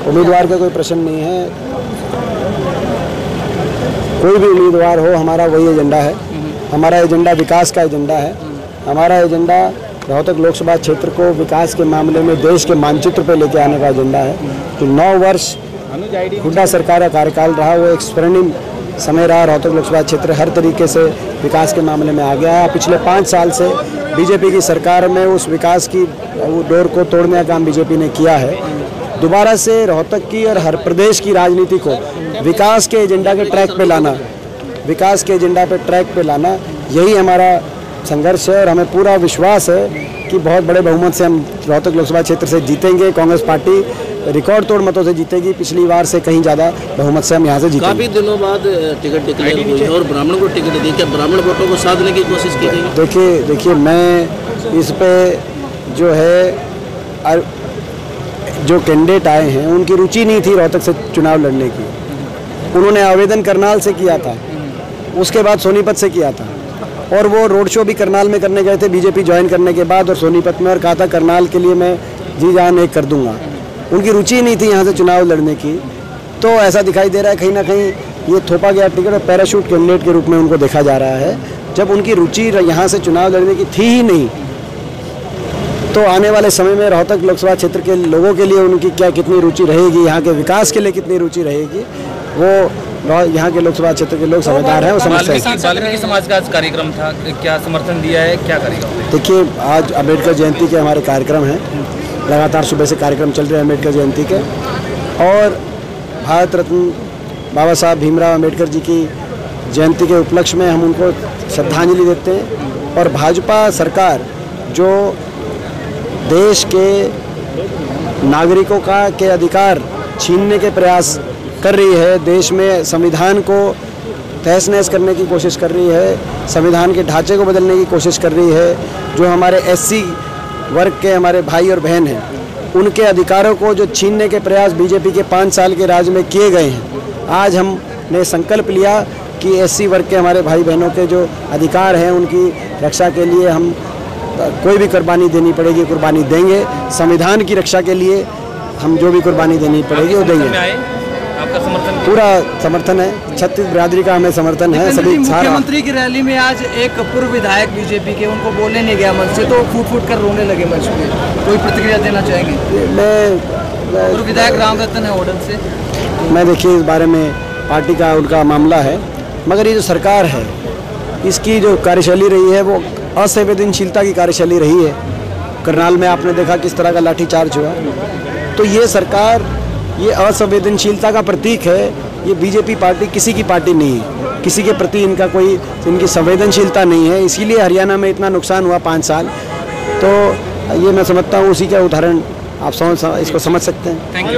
उम्मीदवार का कोई प्रश्न नहीं है, कोई भी उम्मीदवार हो, हमारा वही एजेंडा है। हमारा एजेंडा विकास का एजेंडा है। हमारा एजेंडा रोहतक लोकसभा क्षेत्र को विकास के मामले में देश के मानचित्र पर लेके आने का एजेंडा है। तो 9 वर्ष हुड्डा सरकार का कार्यकाल रहा, वो एक स्वर्णिम समय रहा। रोहतक लोकसभा क्षेत्र हर तरीके से विकास के मामले में आ गया है। पिछले 5 साल से बीजेपी की सरकार में उस विकास की डोर को तोड़ने का काम बीजेपी ने किया है। दोबारा से रोहतक की और हर प्रदेश की राजनीति को विकास के एजेंडा के ट्रैक पे लाना, विकास के एजेंडा पे ट्रैक पे लाना, यही हमारा संघर्ष है। और हमें पूरा विश्वास है कि बहुत बड़े बहुमत से हम रोहतक लोकसभा क्षेत्र से जीतेंगे। कांग्रेस पार्टी रिकॉर्ड तोड़ मतों से जीतेगी, पिछली बार से कहीं ज़्यादा बहुमत से हम यहाँ से जीतेंगे। काफ़ी दिनों बाद टिकट डिक्लेयर हुई है और ब्राह्मण को टिकट दी, क्या ब्राह्मण वोटों को साधने की कोशिश की गई? देखिए मैं इस पे जो है जो कैंडिडेट आए हैं उनकी रुचि नहीं थी रोहतक से चुनाव लड़ने की। उन्होंने आवेदन करनाल से किया था, उसके बाद सोनीपत से किया था, और वो रोड शो भी करनाल में करने गए थे बीजेपी ज्वाइन करने के बाद और सोनीपत में, और कहा था करनाल के लिए मैं जी जान एक कर दूंगा। उनकी रुचि नहीं थी यहाँ से चुनाव लड़ने की। तो ऐसा दिखाई दे रहा है कहीं ना कहीं ये थोपा गया टिकट और पैराशूट कैंडिडेट के रूप में उनको देखा जा रहा है। जब उनकी रुचि यहाँ से चुनाव लड़ने की थी ही नहीं, तो आने वाले समय में रोहतक लोकसभा क्षेत्र के लोगों के लिए उनकी क्या कितनी रुचि रहेगी, यहाँ के विकास के लिए कितनी रुचि रहेगी, वो यहाँ के लोकसभा क्षेत्र के लोग समझदार हैं। वो समझते हैं। वाल्मीकि समाज का आज कार्यक्रम था, क्या समर्थन दिया है, क्या करेगा? देखिए आज अम्बेडकर जयंती के हमारे कार्यक्रम हैं, लगातार सुबह से कार्यक्रम चल रहे हैं अम्बेडकर जयंती के, और भारत रत्न बाबा साहब भीमराव अम्बेडकर जी की जयंती के उपलक्ष्य में हम उनको श्रद्धांजलि देते हैं। और भाजपा सरकार जो देश के नागरिकों के अधिकार छीनने के प्रयास कर रही है, देश में संविधान को तहस नहस करने की कोशिश कर रही है, संविधान के ढांचे को बदलने की कोशिश कर रही है, जो हमारे एससी वर्ग के हमारे भाई और बहन हैं उनके अधिकारों को जो छीनने के प्रयास बीजेपी के 5 साल के राज में किए गए हैं। आज हमने संकल्प लिया कि एससी वर्ग के हमारे भाई बहनों के जो अधिकार हैं उनकी रक्षा के लिए हम कोई भी कुर्बानी देनी पड़ेगी, कुर्बानी देंगे। संविधान की रक्षा के लिए हम जो भी कुर्बानी देनी पड़ेगी वो देंगे। आपका समर्थन? पूरा समर्थन है, छत्तीस बिरादरी का हमें समर्थन है। सभी मुख्यमंत्री की रैली में आज एक पूर्व विधायक बीजेपी के, उनको बोलने नहीं गया मंच से, तो फूट कर रोने लगे मंच पे। कोई प्रतिक्रिया देना चाहेंगे? मैं पूर्व विधायक राम रतन है ओडन से। मैं देखिए इस बारे में पार्टी का उनका मामला है, मगर ये जो सरकार है इसकी जो कार्यशैली रही है वो असंवेदनशीलता की कार्यशैली रही है। करनाल में आपने देखा किस तरह का लाठीचार्ज हुआ। तो ये सरकार ये असंवेदनशीलता का प्रतीक है। ये बीजेपी पार्टी किसी की पार्टी नहीं है, किसी के प्रति इनकी संवेदनशीलता नहीं है। इसीलिए हरियाणा में इतना नुकसान हुआ 5 साल। तो ये मैं समझता हूँ उसी का उदाहरण आप इसको समझ सकते हैं। Thank you.